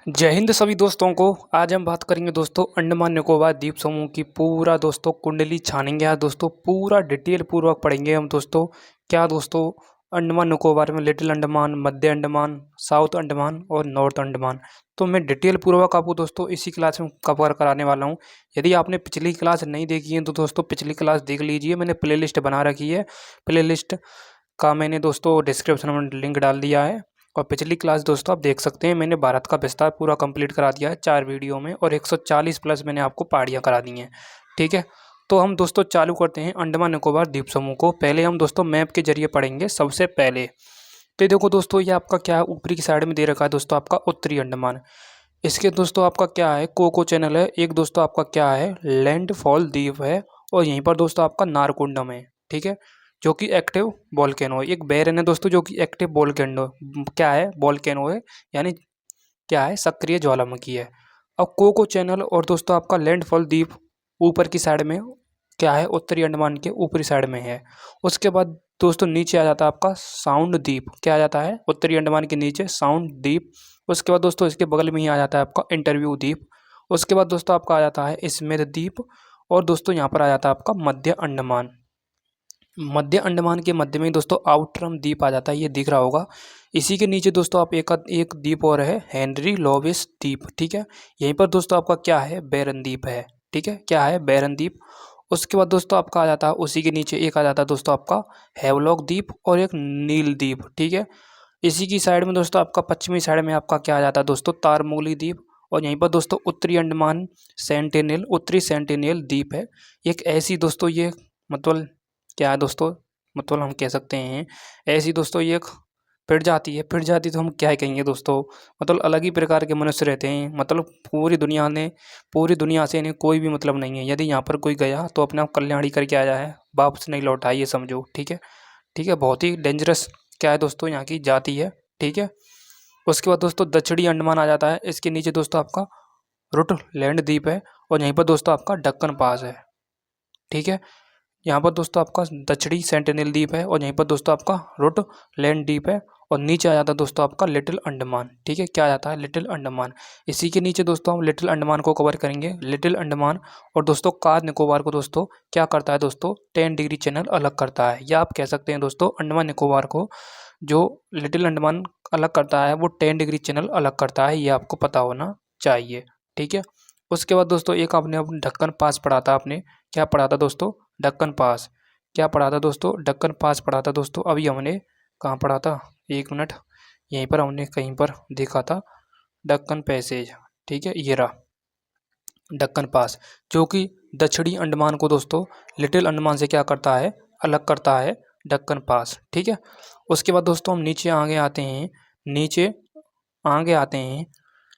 जय हिंद सभी दोस्तों को। आज हम बात करेंगे दोस्तों अंडमान निकोबार द्वीप समूह की पूरा दोस्तों कुंडली छानेंगे। आज दोस्तों पूरा डिटेल पूर्वक पढ़ेंगे हम दोस्तों। क्या दोस्तों अंडमान निकोबार में लिटिल अंडमान, मध्य अंडमान, साउथ अंडमान और नॉर्थ अंडमान, तो मैं डिटेल पूर्वक आपको दोस्तों इसी क्लास में कवर कराने वाला हूं। यदि आपने पिछली क्लास नहीं देखी है तो दोस्तों पिछली क्लास देख लीजिए, मैंने प्लेलिस्ट बना रखी है। प्लेलिस्ट का मैंने दोस्तों डिस्क्रिप्शन में लिंक डाल दिया है। और पिछली क्लास दोस्तों आप देख सकते हैं, मैंने भारत का विस्तार पूरा कंप्लीट करा दिया है 4 वीडियो में, और 140 प्लस मैंने आपको पहाड़ियाँ करा दी हैं। ठीक है, तो हम दोस्तों चालू करते हैं अंडमान निकोबार द्वीप समूह को। पहले हम दोस्तों मैप के जरिए पढ़ेंगे सबसे पहले। तो देखो दोस्तों, ये आपका क्या है, ऊपरी की साइड में दे रखा है दोस्तों आपका उत्तरी अंडमान। इसके दोस्तों आपका क्या है, कोको चैनल है। एक दोस्तों आपका क्या है, लैंडफॉल द्वीप है। और यहीं पर दोस्तों आपका नारकुंडम है। ठीक है, जो कि एक्टिव वोल्केनो है। एक बैरन है दोस्तों जो कि एक्टिव वोल्केनो क्या है, वोल्केनो है, यानी क्या है, सक्रिय ज्वालामुखी है। अब कोको चैनल और दोस्तों आपका लैंडफॉल द्वीप ऊपर की साइड में क्या है, उत्तरी अंडमान के ऊपरी साइड में है। उसके बाद दोस्तों नीचे आ जाता है आपका साउंड द्वीप। क्या आ जाता है, उत्तरी अंडमान के नीचे साउंड द्वीप। उसके बाद दोस्तों इसके बगल में ही आ जाता है आपका इंटरव्यू द्वीप। उसके बाद दोस्तों आपका आ जाता है स्मिथ द्वीप। और दोस्तों यहाँ पर आ जाता है आपका मध्य अंडमान। मध्य अंडमान के मध्य में दोस्तों आउटरम द्वीप आ जाता है, ये दिख रहा होगा। इसी के नीचे दोस्तों आप एक द्वीप और है, हेनरी लॉविस द्वीप। ठीक है, यहीं पर दोस्तों आपका क्या है, बैरन द्वीप है। ठीक है, क्या है, बैरन द्वीप। उसके बाद दोस्तों आपका आ जाता है उसी के नीचे एक आ जाता है दोस्तों आपका हैवलॉक द्वीप और एक नील द्वीप। ठीक है, इसी की साइड में दोस्तों आपका पश्चिमी साइड में आपका क्या आ जाता है दोस्तों, तारमूली द्वीप। और यहीं पर दोस्तों उत्तरी अंडमान सेंटिनेल, उत्तरी सेंटिनेल द्वीप है। एक ऐसी दोस्तों ये मतलब क्या है दोस्तों, मतलब हम कह सकते हैं ऐसी दोस्तों ये फिर जाती तो हम क्या कहेंगे दोस्तों, मतलब अलग ही प्रकार के मनुष्य रहते हैं। मतलब पूरी दुनिया से इन्हें कोई भी मतलब नहीं है। यदि यहाँ पर कोई गया तो अपना कल्याण ही करके आया है, वापस नहीं लौटा, ये समझो। ठीक है, ठीक है, बहुत ही डेंजरस क्या है दोस्तों यहाँ की जाति है। ठीक है, उसके बाद दोस्तों दक्षिणी अंडमान आ जाता है। इसके नीचे दोस्तों आपका रुटलैंड द्वीप है। और यहीं पर दोस्तों आपका दक्कन पास है। ठीक है, यहाँ पर दोस्तों आपका दक्षिणी सेंटिनल द्वीप है। और यहीं पर दोस्तों आपका रुटलैंड द्वीप है। और नीचे आ जाता है दोस्तों आपका लिटिल अंडमान। ठीक है, क्या आ जाता है, लिटिल अंडमान। इसी के नीचे दोस्तों हम लिटिल अंडमान को कवर करेंगे, लिटिल अंडमान। और दोस्तों कार निकोबार को दोस्तों क्या करता है दोस्तों, 10 डिग्री चैनल अलग करता है। या आप कह सकते हैं दोस्तों अंडमान निकोबार को जो लिटिल अंडमान अलग करता है वो 10 डिग्री चैनल अलग करता है, ये आपको पता होना चाहिए। ठीक है, उसके बाद दोस्तों एक आपने अपने ढक्कन पास पढ़ा था, आपने क्या पढ़ा था दोस्तों, ढक्कन पास। क्या पढ़ा था दोस्तों, ढक्कन पास पढ़ा था दोस्तों। अभी हमने कहाँ पढ़ा था, एक मिनट, यहीं पर हमने कहीं पर देखा था ढक्कन पैसेज। ठीक है, ये रहा ढक्कन पास, जो कि दक्षिणी अंडमान को दोस्तों लिटिल अंडमान से क्या करता है, अलग करता है, ढक्कन पास। ठीक है, उसके बाद दोस्तों हम नीचे आगे आते हैं, नीचे आगे आते हैं।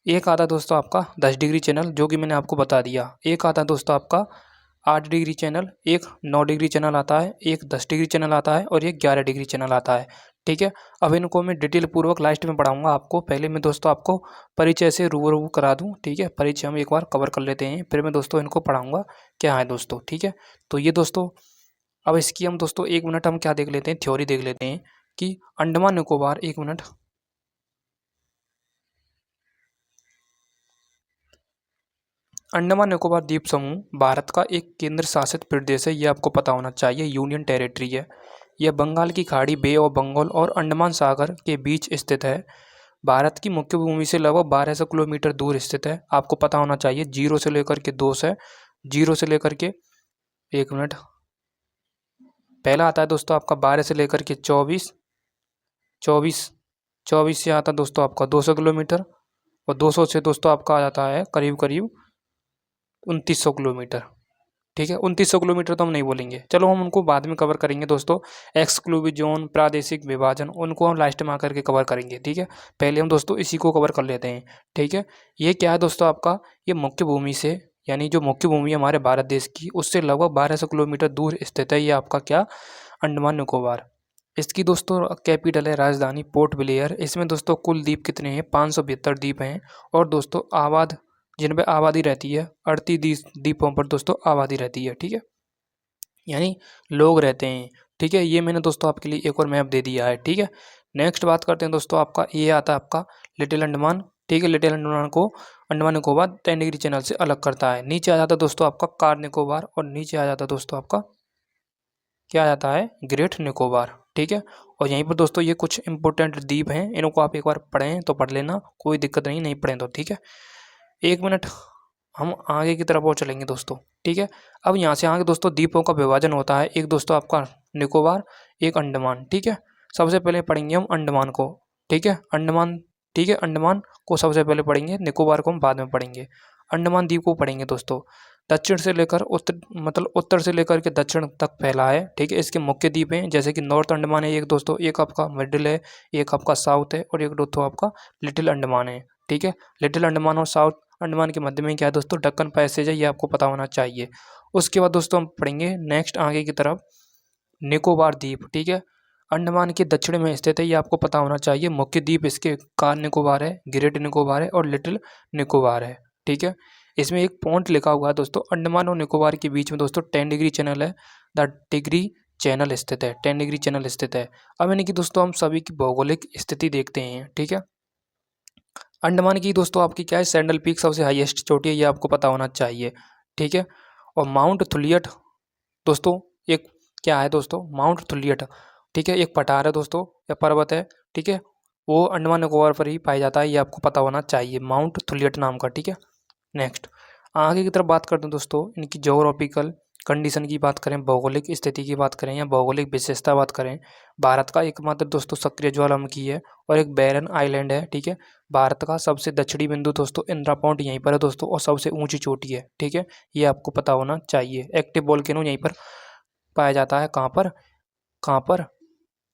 एक आता है दोस्तों आपका 10 डिग्री चैनल, जो कि मैंने आपको बता दिया। एक आता है दोस्तों आपका 8 डिग्री चैनल, एक 9 डिग्री चैनल आता है, एक 10 डिग्री चैनल आता है और एक 11 डिग्री चैनल आता है। ठीक है, अब इनको मैं डिटेल पूर्वक लास्ट में पढ़ाऊंगा आपको। पहले मैं दोस्तों आपको परिचय से रूबरू करा दूं। ठीक है, परिचय हम एक बार कवर कर लेते हैं, फिर मैं दोस्तों इनको पढ़ाऊंगा क्या है दोस्तों। ठीक है, तो ये दोस्तों अब इसकी हम दोस्तों एक मिनट हम क्या देख लेते हैं, थ्योरी देख लेते हैं कि अंडमान निकोबार, एक मिनट, अंडमान निकोबार द्वीप समूह भारत का एक केंद्र शासित प्रदेश है, ये आपको पता होना चाहिए, यूनियन टेरिटरी है। यह बंगाल की खाड़ी, बे ऑफ बंगाल और अंडमान सागर के बीच स्थित है। भारत की मुख्य भूमि से लगभग 1200 किलोमीटर दूर स्थित है, आपको पता होना चाहिए। 0 से लेकर के 2 से, 0 से लेकर के, एक मिनट, पहला आता है दोस्तों आपका 12 से लेकर के 24, 24, 24 से आता है दोस्तों आपका 200 किलोमीटर। और 200 से दोस्तों आपका आ जाता है करीब करीब 2900 किलोमीटर। ठीक है, 2900 किलोमीटर तो हम नहीं बोलेंगे, चलो हम उनको बाद में कवर करेंगे दोस्तों। एक्सक्लूसिव जोन, प्रादेशिक विभाजन, उनको हम लास्ट में आकर के कवर करेंगे। ठीक है, पहले हम दोस्तों इसी को कवर कर लेते हैं। ठीक है, ये क्या है दोस्तों आपका, ये मुख्य भूमि से, यानी जो मुख्य भूमि है हमारे भारत देश की, उससे लगभग 1200 किलोमीटर दूर स्थित है। ये आपका क्या, अंडमान निकोबार। इसकी दोस्तों कैपिटल है, राजधानी पोर्ट ब्लेयर। इसमें दोस्तों कुल द्वीप कितने हैं, 572 द्वीप हैं। और दोस्तों आबाद, जिन पे आबादी रहती है, 38 द्वीपों पर दोस्तों आबादी रहती है। ठीक है, यानी लोग रहते हैं। ठीक है, ये मैंने दोस्तों आपके लिए एक और मैप दे दिया है। ठीक है, नेक्स्ट बात करते हैं दोस्तों, आपका ये आता है आपका लिटिल अंडमान। ठीक है। Little Andaman Nicobar 10 degree channel से अलग करता है। नीचे आ जाता है दोस्तों आपका कार निकोबार, और नीचे आ जाता है दोस्तों आपका क्या आ जाता है, ग्रेट निकोबार। ठीक है। और यहीं पर दोस्तों ये कुछ इंपॉर्टेंट द्वीप हैं, इनको आप एक बार पढ़ें तो पढ़ लेना, कोई दिक्कत नहीं पढ़ें तो। ठीक है। 1 मिनट हम आगे की तरफ और चलेंगे दोस्तों। ठीक है। अब यहाँ से आगे दोस्तों द्वीपों का विभाजन होता है, एक दोस्तों आपका निकोबार, एक अंडमान। ठीक है। सबसे पहले पढ़ेंगे हम अंडमान को। ठीक है। अंडमान, ठीक है, अंडमान को सबसे पहले पढ़ेंगे, निकोबार को हम बाद में पढ़ेंगे। अंडमान द्वीप को पढ़ेंगे दोस्तों। दक्षिण से लेकर उत्तर, मतलब उत्तर से लेकर के दक्षिण तक फैला है। ठीक है। इसके मुख्य द्वीप हैं जैसे कि नॉर्थ अंडमान है एक दोस्तों, एक आपका मिडिल है, एक आपका साउथ है, और एक दोस्तों आपका लिटिल अंडमान है। ठीक है। लिटिल अंडमान और साउथ अंडमान के मध्य में क्या है दोस्तों, दक्कन पैसेज है, ये आपको पता होना चाहिए। उसके बाद दोस्तों हम पढ़ेंगे नेक्स्ट आगे की तरफ निकोबार द्वीप। ठीक है। अंडमान के दक्षिण में स्थित है, ये आपको पता होना चाहिए। मुख्य द्वीप इसके कार निकोबार है, ग्रेट निकोबार है, और लिटिल निकोबार है। ठीक है। इसमें एक पॉइंट लिखा हुआ है दोस्तों, अंडमान और निकोबार के बीच में दोस्तों 10 डिग्री चैनल है, द डिग्री चैनल स्थित है, 10 डिग्री चैनल स्थित है। अब इनकी दोस्तों हम सभी की भौगोलिक स्थिति देखते हैं। ठीक है। अंडमान की दोस्तों आपकी क्या है, सैंडल पीक सबसे हाईएस्ट चोटी है, ये आपको पता होना चाहिए। ठीक है। और माउंट थुलियट दोस्तों एक क्या है दोस्तों, माउंट थुलियट, ठीक है, एक पठार है दोस्तों या पर्वत है। ठीक है। वो अंडमान निकोबार पर ही पाया जाता है, ये आपको पता होना चाहिए, माउंट थुलियट नाम का। ठीक है। नेक्स्ट आगे की तरफ बात करते हैं दोस्तों, इनकी जोग्राफिकल कंडीशन की बात करें, भौगोलिक स्थिति की बात करें, या भौगोलिक विशेषता बात करें। भारत का एकमात्र दोस्तों सक्रिय ज्वालामुखी है और एक बैरन आइलैंड है। ठीक है। भारत का सबसे दक्षिणी बिंदु दोस्तों इंदिरा पॉइंट यहीं पर है दोस्तों, और सबसे ऊंची चोटी है। ठीक है। ये आपको पता होना चाहिए। एक्टिव वोल्केनो यहीं पर पाया जाता है, कहाँ पर,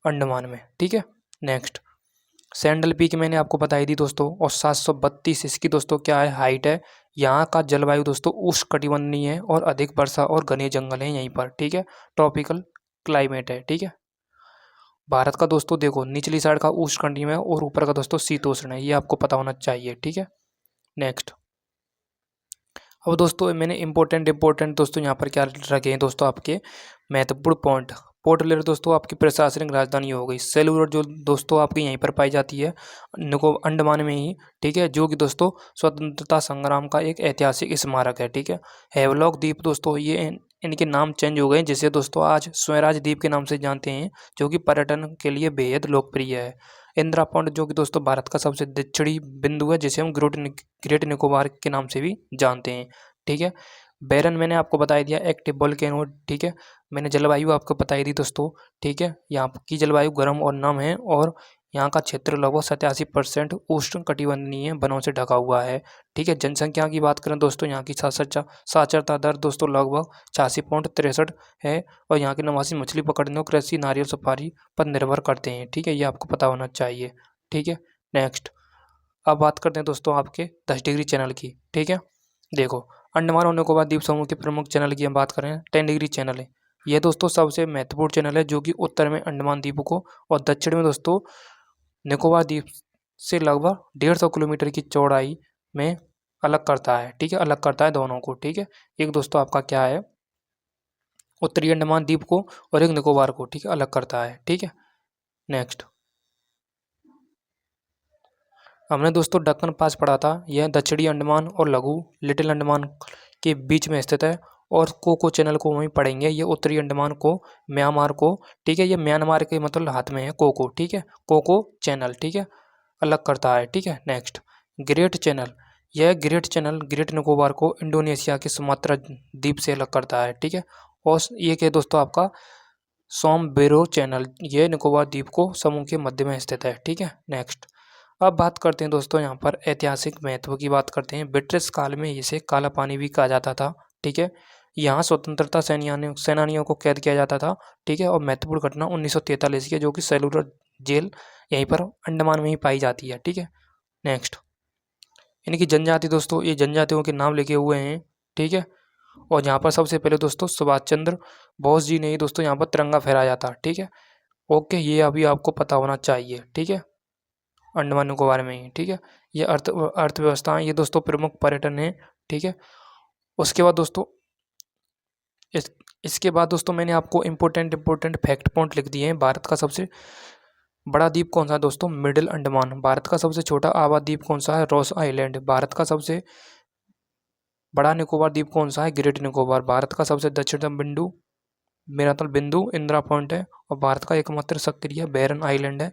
अंडमान में। ठीक है। नेक्स्ट सैंडल पीक मैंने आपको बताई दी दोस्तों, और 732 इसकी दोस्तों क्या है, हाइट है। यहाँ का जलवायु दोस्तों उष्णकटिबंधीय है, और अधिक वर्षा और घने जंगल हैं यहीं पर। ठीक है। ट्रॉपिकल क्लाइमेट है। ठीक है। भारत का दोस्तों देखो निचली साइड का उष्णकटिबंधीय है, और ऊपर का दोस्तों शीतोष्ण है, ये आपको पता होना चाहिए। ठीक है। नेक्स्ट अब दोस्तों मैंने इंपॉर्टेंट दोस्तों यहाँ पर क्या रखे हैं दोस्तों, आपके महत्वपूर्ण पॉइंट। पोर्ट ब्लेयर दोस्तों आपकी प्रशासनिक राजधानी हो गई। सेलुलर जो दोस्तों आपकी यहीं पर पाई जाती है, अंडमान में ही। ठीक है। जो कि दोस्तों स्वतंत्रता संग्राम का एक ऐतिहासिक स्मारक है। ठीक है। हैवलॉक द्वीप दोस्तों ये इनके नाम चेंज हो गए, जिसे दोस्तों आज स्वराज द्वीप के नाम से जानते हैं, जो कि पर्यटन के लिए बेहद लोकप्रिय है। इंदिरा पॉइंट जो कि दोस्तों भारत का सबसे दक्षिणी बिंदु है, जिसे हम ग्रेट निकोबार के नाम से भी जानते हैं। ठीक है। बैरन मैंने आपको बता दिया, एक्टिव वोल्केनो। ठीक है। मैंने जलवायु आपको बताई दी दोस्तों। ठीक है। यहाँ की जलवायु गर्म और नम है, और यहाँ का क्षेत्र लगभग 87% उष्ण कटिबंधीय वनों से ढका हुआ है। ठीक है। जनसंख्या की बात करें दोस्तों, यहाँ की साक्षरता दर दोस्तों लगभग 86.63 है, और यहाँ के निवासी मछली पकड़ने और कृषि, नारियल, सुपारी पर निर्भर करते हैं। ठीक है। ये आपको पता होना चाहिए। ठीक है। नेक्स्ट अब बात करते हैं दोस्तों आपके 10 डिग्री चैनल की। ठीक है। देखो अंडमान और निकोबार द्वीप समूह के प्रमुख चैनल की हम बात करें, 10 डिग्री चैनल है। यह दोस्तों सबसे महत्वपूर्ण चैनल है, जो कि उत्तर में अंडमान द्वीप को और दक्षिण में दोस्तों निकोबार द्वीप से लगभग 150 किलोमीटर की चौड़ाई में अलग करता है। ठीक है। अलग करता है दोनों को। ठीक है। एक दोस्तों आपका क्या है, उत्तरी अंडमान द्वीप को और एक निकोबार को, ठीक है, अलग करता है। ठीक है। नेक्स्ट हमने दोस्तों दक्कन पास पढ़ा था, यह दक्षिणी अंडमान और लघु लिटिल अंडमान के बीच में स्थित है। और कोको चैनल को वहीं पढ़ेंगे, ये उत्तरी अंडमान को, म्यांमार को, ठीक है, ये म्यांमार के मतलब हाथ में है कोको। ठीक है। कोको चैनल, ठीक है, अलग करता है। ठीक है। नेक्स्ट ग्रेट चैनल, यह ग्रेट चैनल ग्रेट निकोबार को इंडोनेशिया के सुमात्रा द्वीप से अलग करता है। ठीक है। और ये क्या दोस्तों आपका सोमबेरो चैनल, यह निकोबार द्वीप को समूह के मध्य में स्थित है। ठीक है। नेक्स्ट अब बात करते हैं दोस्तों यहाँ पर ऐतिहासिक महत्व की बात करते हैं। ब्रिटिश काल में इसे काला पानी भी कहा जाता था। ठीक है। यहाँ स्वतंत्रता सेनानियों को कैद किया जाता था। ठीक है। और महत्वपूर्ण घटना 1943 की है, जो कि सेलुलर जेल यहीं पर अंडमान में ही पाई जाती है। ठीक है। नेक्स्ट इनकी जनजाति दोस्तों, ये जनजातियों के नाम लिखे हुए हैं। ठीक है। और यहाँ पर सबसे पहले दोस्तों सुभाष चंद्र बोस जी ने ही दोस्तों यहाँ पर तिरंगा फहराया था। ठीक है। ओके, ये अभी आपको पता होना चाहिए। ठीक है। अंडमान निकोबार में ही। ठीक है। ये अर्थव्यवस्था ये दोस्तों प्रमुख पर्यटन है। ठीक है। उसके बाद दोस्तों इसके बाद दोस्तों मैंने आपको इम्पोर्टेंट फैक्ट पॉइंट लिख दिए हैं। भारत का सबसे बड़ा द्वीप कौन सा है दोस्तों? मिडिल अंडमान। भारत का सबसे छोटा आबाद द्वीप कौन सा है? Ross island. भारत का सबसे बड़ा निकोबार द्वीप कौन सा है? ग्रेट निकोबार। भारत का सबसे दक्षिणतम बिंदु मेराथल बिंदु इंदिरा पॉइंट है। और भारत का एकमात्र सक्रिय बैरन आइलैंड है।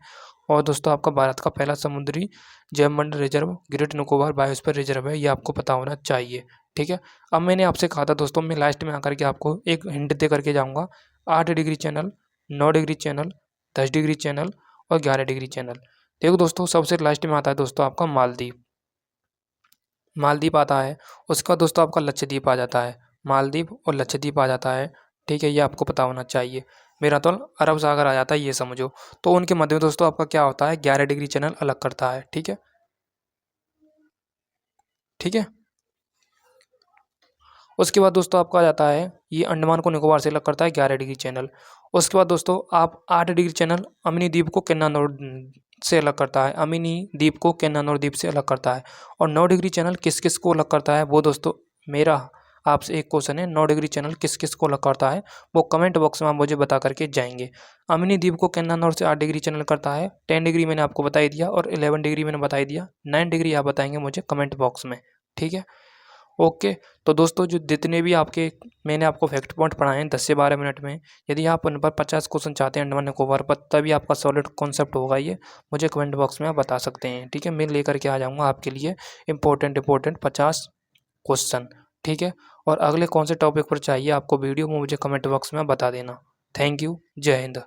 और दोस्तों आपका भारत का पहला समुद्री जैवमंडल reserve great Nicobar biosphere reserve है, ये आपको पता होना चाहिए। ठीक है। अब मैंने आपसे कहा था दोस्तों, मैं लास्ट में आकर के आपको एक हिंट दे करके जाऊँगा। 8 degree channel, 9 degree channel, 10 degree channel और 11 डिग्री चैनल। देखो दोस्तों, सबसे लास्ट में आता है दोस्तों आपका मालदीव। मालदीव आता है। उसके बाद दोस्तों आपका लक्षद्वीप आ जाता है। मालदीव और लक्षद्वीप आ जाता है। ठीक है, ये आपको पता होना चाहिए। मेरा तो अरब सागर आ जाता है, ये समझो। तो उनके मध्य में दोस्तों आपका क्या होता है? 11 डिग्री चैनल अलग करता है। ठीक है, ठीक है। उसके बाद दोस्तों आपका आ जाता है, ये अंडमान को निकोबार से अलग करता है 11 डिग्री चैनल। उसके बाद दोस्तों आप 8 डिग्री चैनल अमिनी द्वीप को केन्नानौर से अलग करता है। अमिनी द्वीप को केन्नानौर द्वीप से अलग करता है। और 9 डिग्री चैनल किस किस को अलग करता है? वो दोस्तों मेरा आपसे एक क्वेश्चन है, 9 डिग्री चैनल किस किस को अलग करता है? वो कमेंट बॉक्स में आप मुझे बता करके जाएंगे। अमिनी द्वीप को केन्नानौर से 8 डिग्री चैनल करता है। 10 डिग्री मैंने आपको बता ही दिया और 11 डिग्री मैंने बता ही दिया। 9 डिग्री आप बताएंगे मुझे कमेंट बॉक्स में। ठीक है, ओके। तो दोस्तों जो जितने भी आपके मैंने आपको फैक्ट पॉइंट पढ़ाए हैं 10 से 12 मिनट में, यदि आप उन पर 50 क्वेश्चन चाहते हैं अंडमान निकोबार पर, तभी आपका सॉलिड कॉन्सेप्ट होगा ये, मुझे कमेंट बॉक्स में आप बता सकते हैं। ठीक है, मैं लेकर के आ जाऊँगा आपके लिए इंपॉर्टेंट 50 क्वेश्चन। ठीक है, और अगले कौन से टॉपिक पर चाहिए आपको वीडियो, वो मुझे कमेंट बॉक्स में बता देना। थैंक यू, जय हिंद।